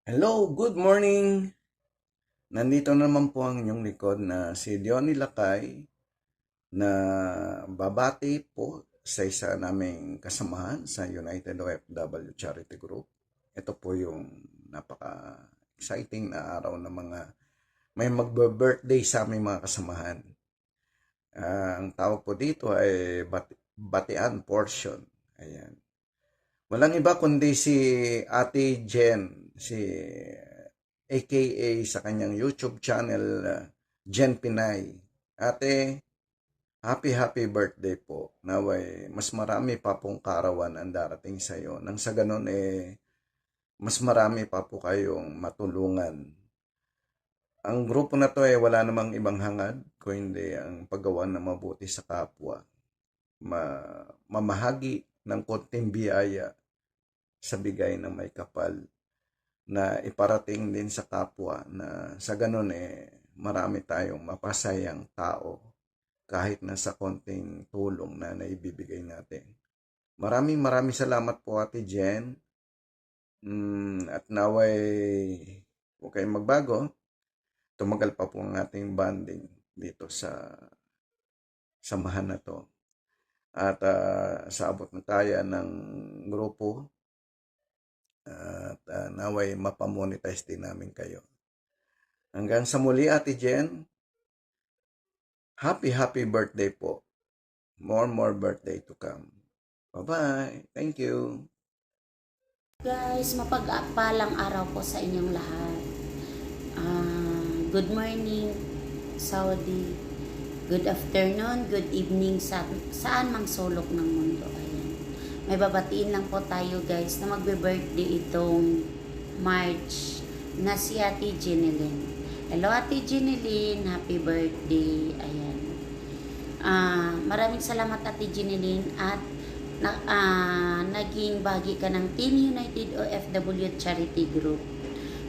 Hello, good morning! Nandito naman po ang inyong likod na si Diony Lakay na babati po sa isa naming kasamahan sa United OFW Charity Group. Ito po yung napaka-exciting na araw na may magbe-birthday sa aming mga kasamahan. Ang tawag po dito ay batian portion. Ayan. Walang iba kundi si Ate Jen, si aka sa kanyang YouTube channel, Jen Pinay. Ate, happy birthday po. Naway, mas marami pa pong karawan ang darating sa iyo. Nang sa ganun mas marami pa po kayong matulungan. Ang grupo na to wala namang ibang hangad, kundi ang paggawa ng mabuti sa kapwa. Mamahagi ng konting biyaya sa bigay ng may kapal na iparating din sa kapwa na sa ganun marami tayong mapasayang tao kahit na sa konting tulong na naibibigay natin. Maraming salamat po Ate Jen. At naway huwag kayong magbago. Tumagal pa po ang ating bonding dito sa samahan na to. At sa abot ng kaya ng grupo, at naway mapamonetize din namin kayo. Hanggang sa muli Ate Jen, happy birthday po. More birthday to come. Bye-bye. Thank you. Guys, mapagpalang araw po sa inyong lahat. Good morning, Saudi. Good afternoon, good evening saan mang sulok ng mundo. Ayan. May babatiin lang po tayo guys na magbe-birthday itong March na si Ate Jeneline. Hello Ate Jeneline, happy birthday. Ayan. Maraming salamat Ate Jeneline at naging bahagi ka ng Team United OFW Charity Group.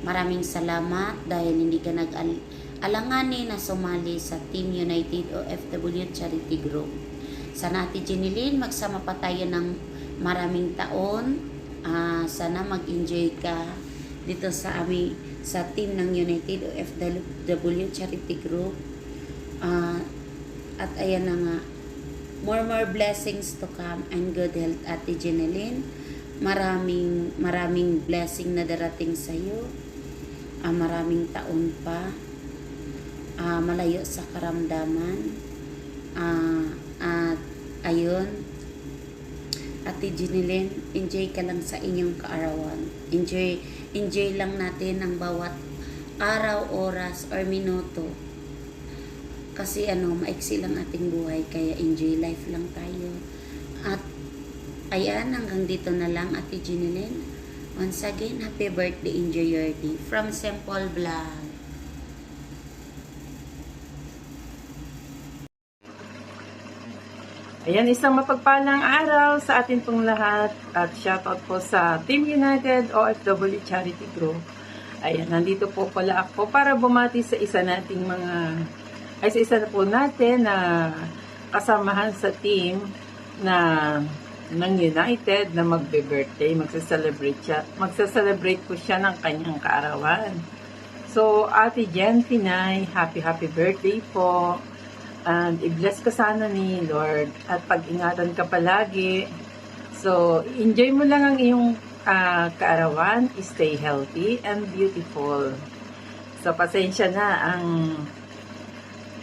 Maraming salamat dahil hindi ka nag-alanganin na sumali sa Team United OFW Charity Group. Sana Ate Jeneline, magsama pa tayo ng maraming taon. Sana mag-enjoy ka dito sa team ng United OFW Charity Group. At ayan na nga, more blessings to come and good health Ate Jeneline. Maraming blessing na darating sa iyo. Maraming taon pa. Malayo sa karamdaman. At ayun, Ate Jeneline, enjoy ka lang sa inyong kaarawan. Enjoy lang natin ang bawat araw, oras, or minuto. Kasi maiksi lang ating buhay, kaya enjoy life lang tayo. At ayan, hanggang dito na lang Ate Jeneline. Once again, happy birthday, enjoy your day. From Simple Vlog. Ayan, isang mapagpalang araw sa atin pong lahat at shoutout po sa Team United OFW Charity Group. Ayan, nandito po pala ako para bumati sa isa na po natin na kasamahan sa team ng United na magbe-birthday, magsa-celebrate po siya ng kanyang kaarawan. So, Ate Jen Pinay, happy birthday po. And i-bless ka sana ni Lord at pag-ingatan ka palagi. So, enjoy mo lang ang iyong kaarawan. Stay healthy and beautiful. So, pasensya na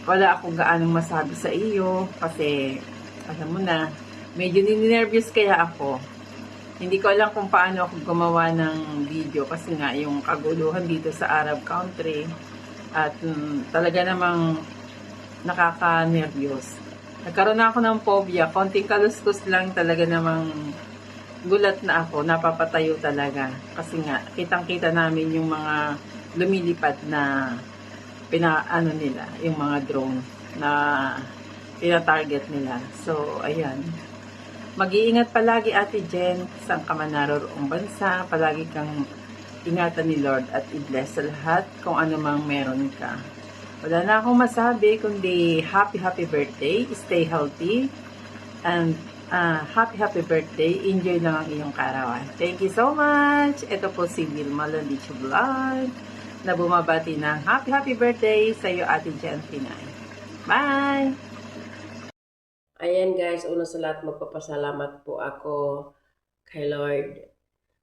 wala akong gaanong masabi sa iyo kasi alam mo na, medyo ninervyos kaya ako. Hindi ko alam kung paano ako gumawa ng video kasi nga yung kaguluhan dito sa Arab country at talaga namang nakaka-nervyos. Nagkaroon na ako ng phobia, konting kaluskus lang talaga namang gulat na ako, napapatayo talaga. Kasi nga, kitang-kita namin yung mga lumilipad na nila, yung mga drone na pina-target nila. So, ayan. Mag-iingat palagi Ate Jen, saan ka man naroroong bansa, palagi kang ingatan ni Lord at i-bless sa lahat kung ano mang meron ka. Wala na akong masabi kundi happy birthday, stay healthy, and Happy birthday. Enjoy lang ang iyong kaarawan. Thank you so much. Ito po si Vilma Londicho Vlog na bumabati ng happy birthday sa iyo, Ate Jen Pinay. Bye! Ayan guys, una sa lahat magpapasalamat po ako kay Lord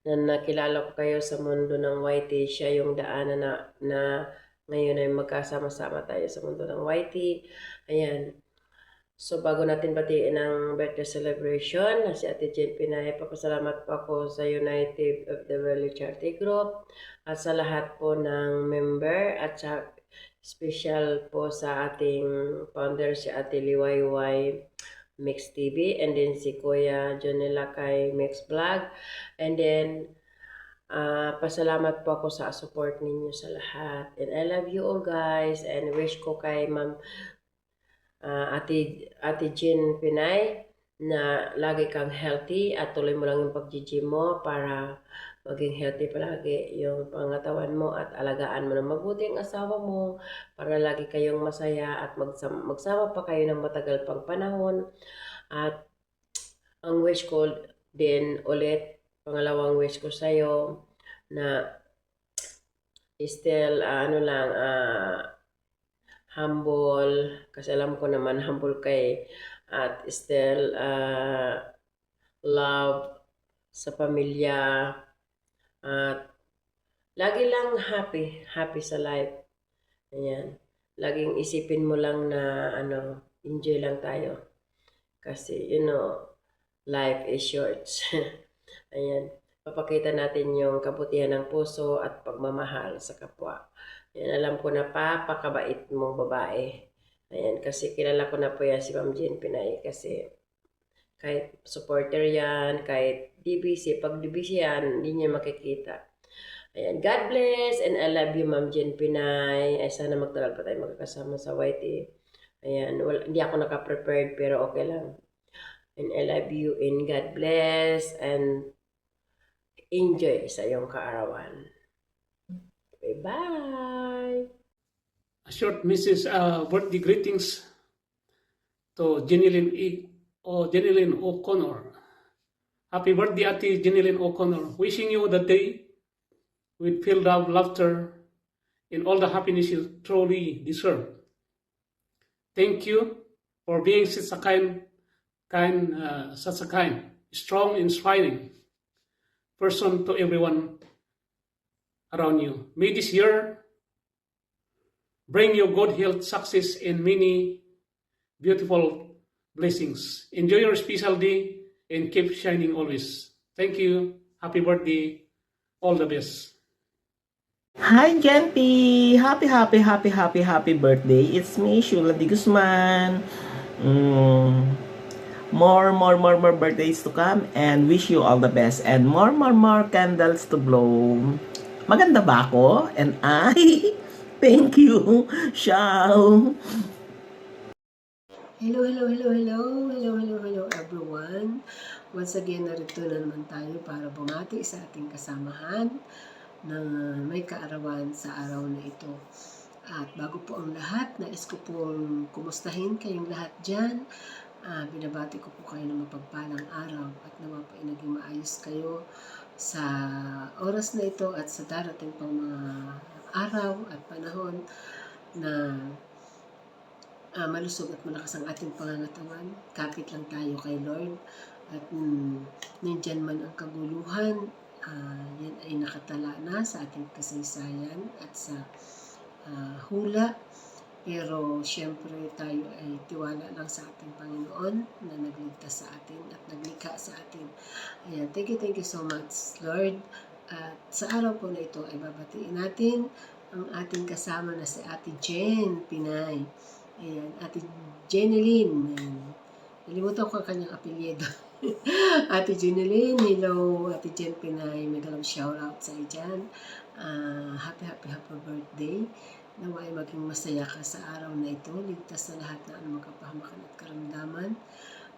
na nakilala ko kayo sa mundo ng YT. Siya yung daanan na ngayon ay magkasama-sama tayo sa mundo ng YT. Ayan. So bago natin batiin ang birthday celebration na si Ate Jen Pinay, papasalamat po ako sa United of the Valley Charity Group at sa lahat po ng member at sa special po sa ating founder si Ate Liwayway Mix TV and then si Kuya Johnny Lakay Mix Vlog and then pasalamat po ako sa support ninyo sa lahat and I love you all guys and wish ko kay Ma'am Ate Jen Pinay na lagi kang healthy at tuloy mo lang yung pag-gym mo para maging healthy palagi yung pangatawan mo at alagaan mo na mabuti ang asawa mo para lagi kayong masaya at magsama pa kayo ng matagal pang panahon. At ang wish ko din ulit, pangalawang wish ko sa'yo na still humble, kasi alam ko naman humble kay at still love sa pamilya at lagi lang happy sa life. Ayan. Laging isipin mo lang na enjoy lang tayo. Kasi life is short. Ayan. Papakita natin yung kabutihan ng puso at pagmamahal sa kapwa. Yan, alam ko na pakabait mong babae. Ayan, kasi kilala ko na po yan si Ma'am Jen Pinay. Kasi kahit supporter yan, kahit DBC, pag DBC yan, hindi niya makikita. Ayan, God bless and I love you Ma'am Jen Pinay. Ay, sana magtagal pa tayo magkakasama sa YT. Ayan, hindi ako naka-prepared pero okay lang. And I love you and God bless and enjoy sa iyong kaarawan. Bye-bye! A short message, birthday greetings to Jenilyn O'Connor. Happy birthday, Ate Jenilyn O'Connor. Wishing you the day with filled of laughter and all the happiness you truly deserve. Thank you for being such a kind, strong, inspiring person to everyone around you. May this year bring you good health, success, and many beautiful blessings. Enjoy your special day and keep shining always. Thank you. Happy birthday. All the best. Hi, Gempy! Happy birthday. It's me, Shula Di Guzman. More birthdays to come and wish you all the best and more candles to blow. Maganda ba ako? And I thank you, Shao. Hello everyone. Once again, narito na naman tayo para bumati sa ating kasamahan na may kaarawan sa araw na ito. At bago po ang lahat, nais ko pong kumustahin kayong lahat dyan. Binabati ko po kayo ng mapagpalang araw at nawa po naging maayos kayo sa oras na ito at sa darating pang mga araw at panahon na malusog at malakas ang ating pangangatawan. Kapit lang tayo kay Lord at nandyan man ang kaguluhan, yan ay nakatala na sa ating kasaysayan at sa hula. Pero syempre tayo ay tiwala lang sa ating Panginoon na nagligtas sa atin at naglikha sa atin. Ayan, thank you so much Lord. At sa araw po na ito ay babatiin natin ang ating kasama na si Ate Jen Pinay. Ayan, Ate Jenilyn. Nalimutan ko ang kanyang apelyido. Ate Jenilyn, hello Ate Jen Pinay. Magalang shout out sa iyo dyan. Happy birthday. Nawa ay maging masaya ka sa araw na ito. Ligtas sa lahat na anumang kapahamakan at karamdaman.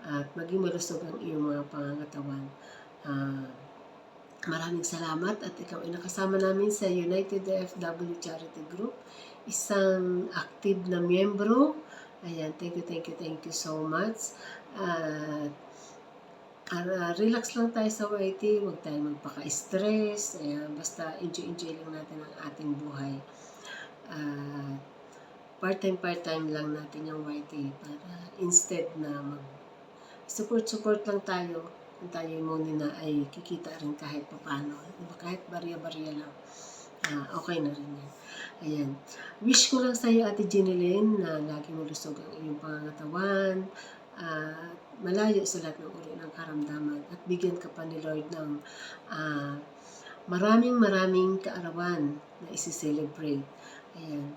At maging malusog ang iyong mga pangangatawan. Maraming salamat at ikaw ay nakasama namin sa United FW Charity Group. Isang active na miyembro. Ayan, thank you so much. Relax lang tayo sa YT, huwag tayong magpaka-stress. Ayan, basta enjoy lang natin ang ating buhay. Part-time lang natin yung YT para instead na support lang tayo. Kung tayo muna na ay kikita rin kahit paano. Diba? Kahit barya-barya lang. Okay na rin yan. Ayan. Wish ko lang sa iyo, Ate Jeneline, na lagi malusog ang iyong pangangatawan. Malayo sa lahat ng uri ng karamdaman. At bigyan ka pa ni Lord ng maraming kaarawan na isi-celebrate. Ayan.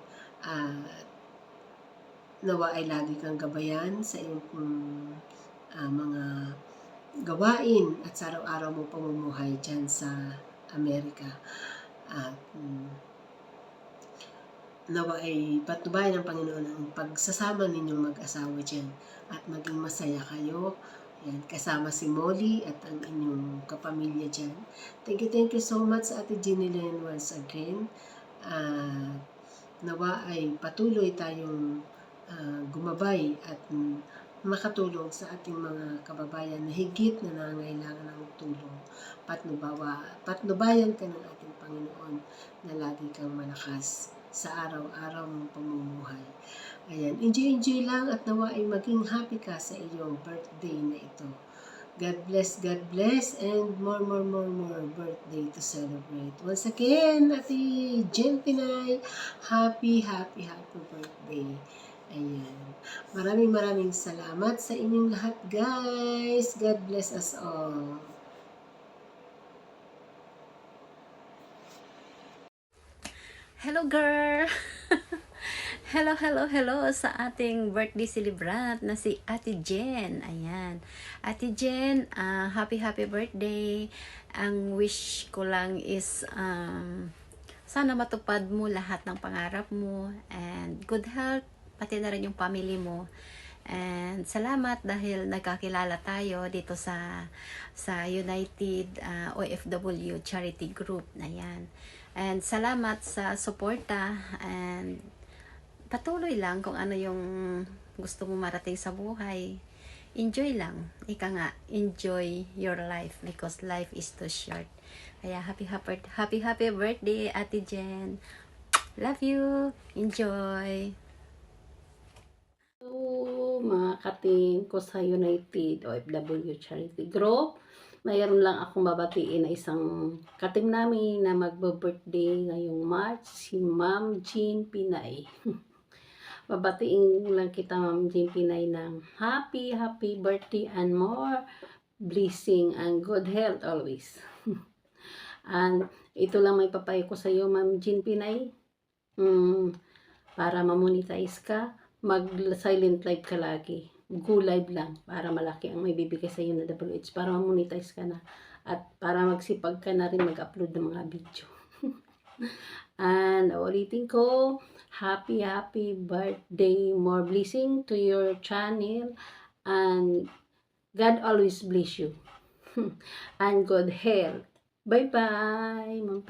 Nawa ay lagi kang gabayan sa iyong mga gawain at sa araw-araw mo pamumuhay dyan sa Amerika. At nawa ay patnubayan ng Panginoon ang pagsasama ninyong mag-asawa dyan at maging masaya kayo. Yan, kasama si Molly at ang inyong kapamilya dyan. Thank you so much, Ate Jeneline, once again. Nawa ay patuloy tayong gumabay at makatulong sa ating mga kababayan na higit na nangangailangan ng tulong. Patnubayan ka ng ating Panginoon na lagi kang malakas sa araw-araw mong pamumuhay. Ayan, enjoy lang at nawa ay maging happy ka sa iyong birthday na ito. God bless, and more birthday to celebrate. Once again, Ate Jen Pinay, happy birthday. Ayan. Maraming salamat sa inyong lahat, guys. God bless us all. Hello girl! Hello sa ating birthday celebrant na si Ate Jen. Ayan. Ate Jen, happy birthday. Ang wish ko lang is sana matupad mo lahat ng pangarap mo and good health, pati na rin yung family mo. And salamat dahil nagkakilala tayo dito sa United OFW Charity Group. Ayan. And salamat sa suporta and patuloy lang kung ano yung gusto mo marating sa buhay. Enjoy lang. Ika nga, enjoy your life because life is too short. Kaya happy birthday, Ate Jen. Love you. Enjoy. Hello, mga kating ko sa United OFW Charity Group. Mayroon lang akong babatiin na isang kating namin na magbo-birthday ngayong March, si Ma'am Jean Pinay. Babatiin lang kita, Ma'am Jean Pinay, ng happy birthday and more blessing and good health always. And ito lang may papayo ko sa iyo, Ma'am Jean Pinay. Para ma-monetize ka, mag-silent live ka lagi. Go live lang para malaki ang may bibigay sa iyo na WH para ma-monetize ka na at para magsipag ka na rin mag-upload ng mga video. And ulitin ko, happy birthday, more blessing to your channel and God always bless you and good health. Bye Ma'am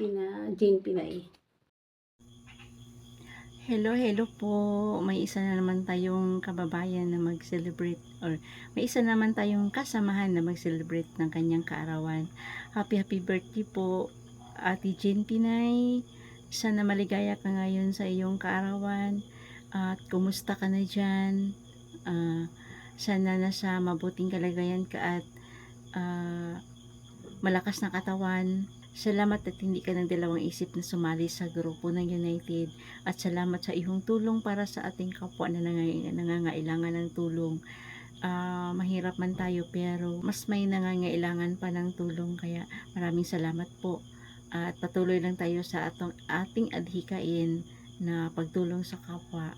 Jean Pinay. Hello po. May isa na naman tayong kababayan na mag-celebrate or may isa naman tayong kasamahan na mag-celebrate ng kanyang kaarawan. Happy birthday po, Ate Jen Pinay. Sana maligaya ka ngayon sa iyong kaarawan at kumusta ka na dyan. Sana nasa mabuting kalagayan ka at malakas na katawan. Salamat at hindi ka ng dalawang isip na sumali sa grupo ng United at salamat sa iyong tulong para sa ating kapwa na nangangailangan ng tulong. Mahirap man tayo pero mas may nangangailangan pa ng tulong kaya maraming salamat po at patuloy lang tayo sa ating adhikain na pagtulong sa kapwa.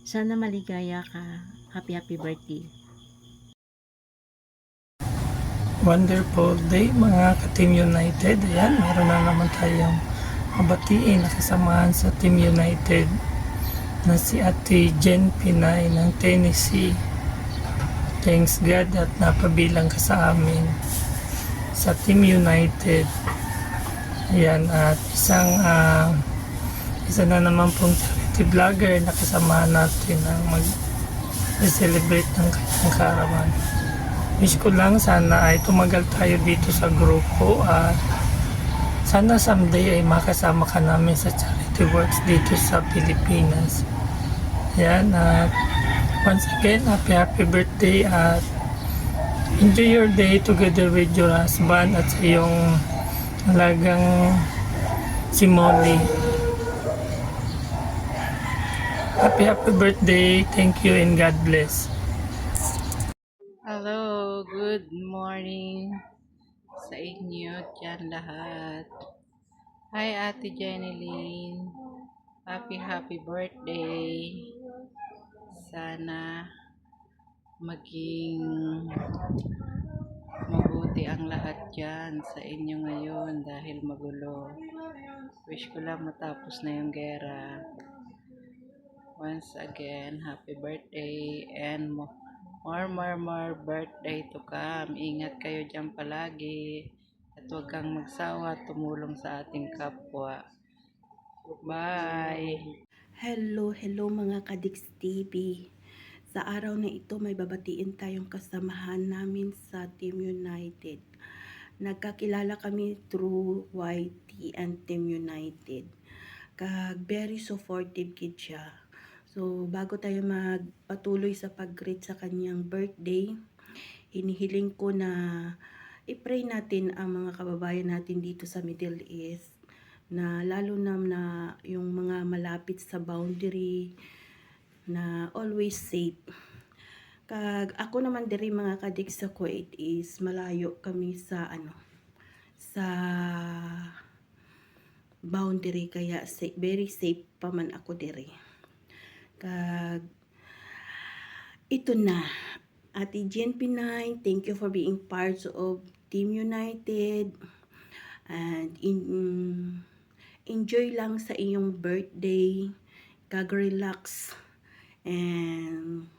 Sana maligaya ka. Happy birthday. Wonderful day mga ka-Team United. Ayan, meron na naman tayong mabatiin na kasamahan sa Team United na si Ate Jen Pinay ng Tennessee. Thanks God at napabilang ka sa amin sa Team United. Ayan, at isa na naman pong charity vlogger na kasamahan natin ang mag-celebrate ng kanyang kaarawan. wish ko lang sana ay tumagal tayo dito sa grupo at sana someday ay makasama ka namin sa charity works dito sa Pilipinas. Yan, at once again, happy birthday at enjoy your day together with your husband at sa iyong alagang si Molly. Happy birthday, thank you and God bless. Hello, good morning sa inyo dyan lahat. Hi Ate Jeneline, happy birthday. Sana maging mabuti ang lahat dyan sa inyo ngayon dahil magulo. Wish ko lang matapos na yung gera. Once again, happy birthday and more birthday to come. Ingat kayo dyan palagi at huwag kang magsawa tumulong sa ating kapwa. Bye! Hello mga Kadiks TV. Sa araw na ito may babatiin tayong kasamahan namin sa Team United. Nagkakilala kami through YT and Team United. Very supportive kid siya. So bago tayo magpatuloy sa pag-greet sa kanyang birthday, hinihiling ko na i-pray natin ang mga kababayan natin dito sa Middle East, na lalo na yung mga malapit sa boundary, na always safe. Ako naman diri mga kadik sa Kuwait is malayo kami sa sa boundary, kaya very safe pa man ako diri. Ito na, Ate Jen Pinay, thank you for being part of Team United and enjoy lang sa iyong birthday, kag-relax and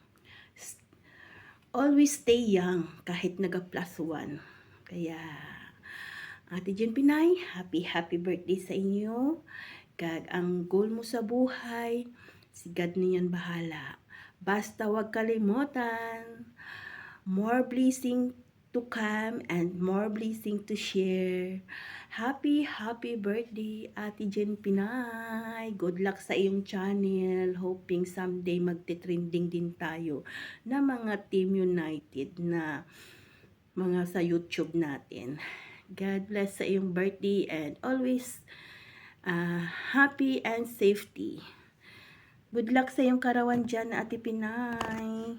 always stay young kahit naga+1. Kaya Ate Jen Pinay, happy birthday sa inyo. Kag ang goal mo sa buhay, si God niyan bahala. Basta wag kalimutan, more blessing to come and more blessing to share. Happy birthday, Ate Jen Pinay. Good luck sa iyong channel. Hoping someday magte-trending din tayo na mga Team United na mga sa YouTube natin. God bless sa iyong birthday and always happy and safety. Good luck sa iyong karawan dyan, Ate Pinay.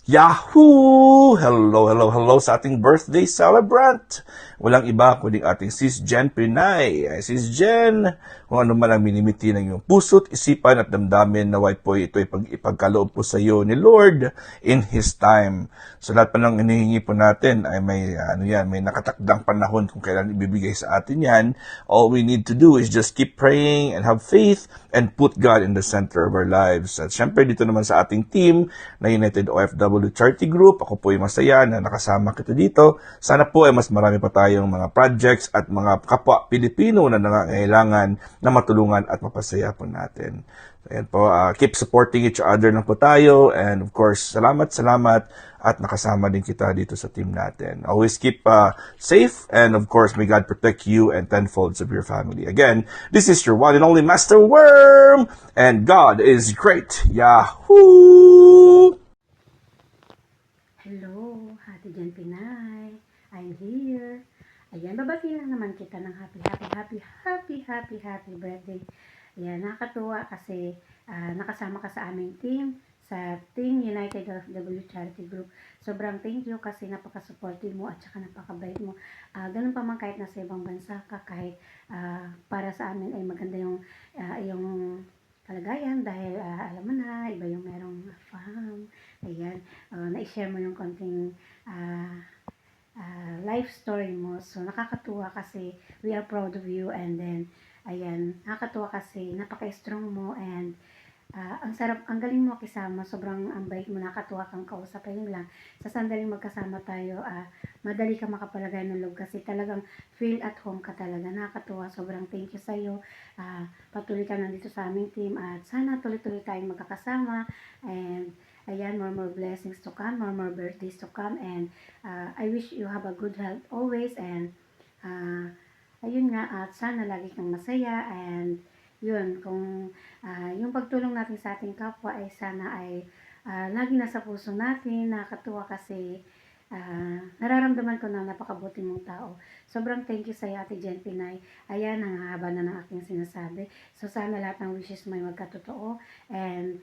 Yahoo! Hello sa ating birthday celebrant. Walang iba kundi ating Sis Jen Pinay. Sis Jen, kung ano man ang minimiti ng iyong puso't isipan at damdamin, naway po ito'y ipagkaloob po sa iyo ni Lord in His time. So lahat pa ng inihingi po natin ay may nakatakdang panahon kung kailan ibibigay sa atin yan. All we need to do is just keep praying and have faith and put God in the center of our lives. At syempre dito naman sa ating team na United OFW Charity Group, ako po ay masaya na nakasama kita dito. Sana po ay mas marami pa tayong mga projects at mga kapwa Pilipino na nangangailangan na matulungan at mapasaya po natin. Ayan po, keep supporting each other lang po tayo, and of course, salamat at nakasama din kita dito sa team natin. Always keep safe, and of course, may God protect you and tenfolds of your family. Again, this is your one and only Master Worm, and God is great. Yahoo! Hello, Ate Jen Pinay. I'm here. Ayan, babati lang naman kita ng happy birthday. Ayan, nakakatuwa kasi nakasama ka sa aming team, sa Team United OFW Charity Group. Sobrang thank you kasi napaka-supportive mo at saka napakabait mo. Ganun pa man kahit nasa ibang bansa ka, kahit para sa amin ay maganda yung kalagayan dahil alam mo na, iba yung merong farm. Ayan, na-share mo yung konting life story mo. So, nakakatuwa kasi we are proud of you, and then, ayan, nakakatuwa kasi napaka-strong mo, and ang sarap, ang galing mo kisama, sobrang ang bait mo, nakakatuwa kang kausap. Ayun lang, sa sandaling magkasama tayo, madali ka makapalagay ng loob kasi talagang feel at home ka talaga. Nakakatuwa, sobrang thank you sa'yo. Patuloy ka nandito sa aming team at sana tuloy-tuloy tayong magkakasama, and Ayan, more blessings to come, more birthdays to come, and I wish you have a good health always, and ayun nga, at sana lagi kang masaya, and yun, kung yung pagtulong natin sa ating kapwa ay sana ay lagi nasa puso natin. Nakakatuwa kasi nararamdaman ko na napakabuti mong tao. Sobrang thank you sa iyo, Ate Jen Pinay. Ayan, ang haba na ng aking sinasabi. So sana lahat ng wishes mo ay magkatotoo, and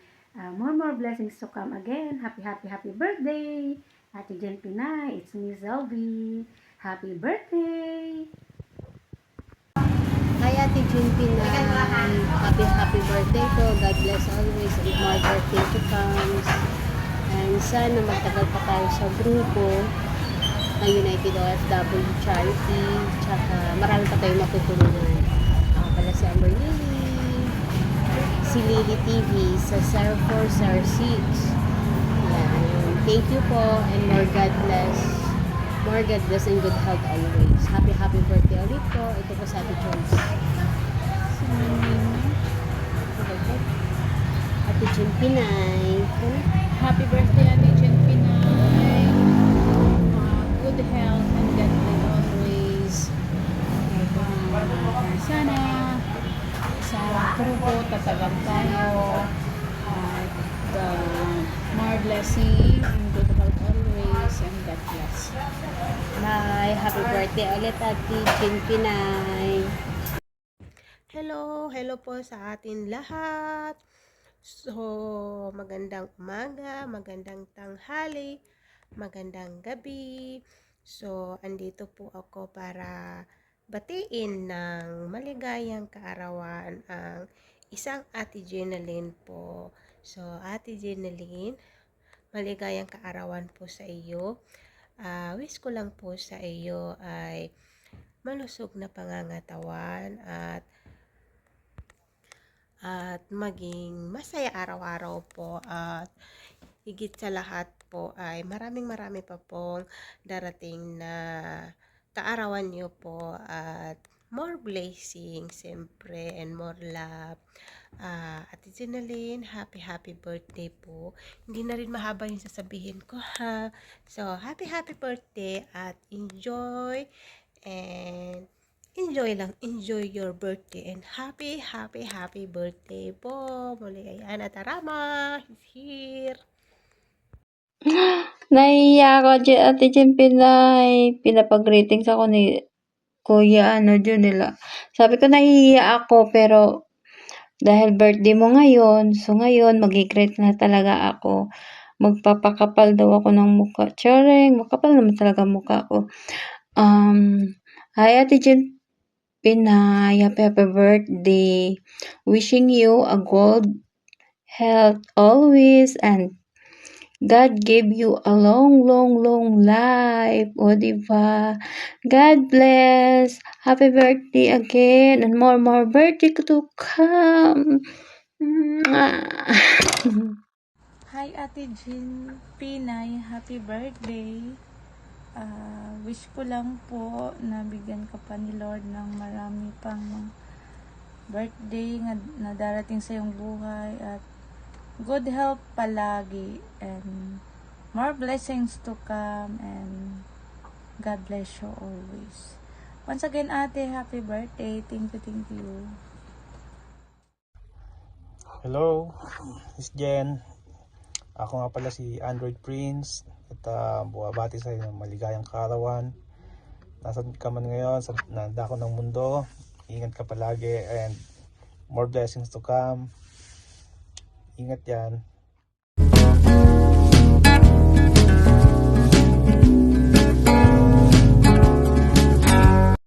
more blessings to come again. Happy birthday, Ate Jen Pinay. It's me, Zelby. Happy birthday! Hi Ate Jen Pinay, happy birthday po. God bless always and more birthday to come. And sana magtagal pa tayo sa grupo ng United OFW Charity. Tsaka marami pa tayong matutulungan. Ako pala si Amber Lily, si Lily TV sa 0406. Yan. Thank you po and more God bless. More God bless and good health always. Happy birthday ulit po. Ito po sa Ate Jones. Ate Jen Pinay. Happy birthday, Ate Jen Pinay. Good health and God bless always. Sana sa grupo tatagal tayo. At more blessing and good health always and God bless. Bye. Happy birthday ulit Ate Jen Pinay. Hello po sa atin lahat. So, magandang umaga, magandang tanghali, magandang gabi. So, andito po ako para batiin ng maligayang kaarawan ang isang Ate Jenaline po. So, Ate Jenaline, maligayang kaarawan po sa iyo. Wish ko lang po sa iyo ay malusog na pangangatawan at maging masaya araw-araw po, at higit sa lahat po ay marami pa pong darating na kaarawan niyo po, at more blessings siyempre and more love. Ate Jenaline, happy birthday po. Hindi na rin mahaba yung sasabihin ko ha. So happy birthday at enjoy your birthday and happy birthday po. Muli ayan, at Rama is here. Nahiya ako, Ate Jen Pinay. Pinapag-greetings ako ni Kuya Junila. Sabi ko nahihiya ako, pero dahil birthday mo ngayon, so ngayon mag-greet na talaga ako. Magpapakapal daw ako ng mukha. Tsaring, makapal naman talaga mukha ko. Hi Ate Jen Pinay, happy birthday. Wishing you a good health always, and God gave you a long life. O, diba? God bless. Happy birthday again, and more birthday to come. Hi Ate Jen Pinay, happy birthday. Wish ko lang po na bigyan ka pa ni Lord ng marami pang birthday na darating sa iyong buhay, at good health palagi, and more blessings to come, and God bless you always. Once again, Ate, happy birthday. Thank you. Hello, Miss Jen. Ako nga pala si Android Prince, at buwabati sa iyo ng maligayang kaarawan. Nasaan ka man ngayon, sa nandako ng mundo, ingat ka palagi, and more blessings to come. Ingat yan.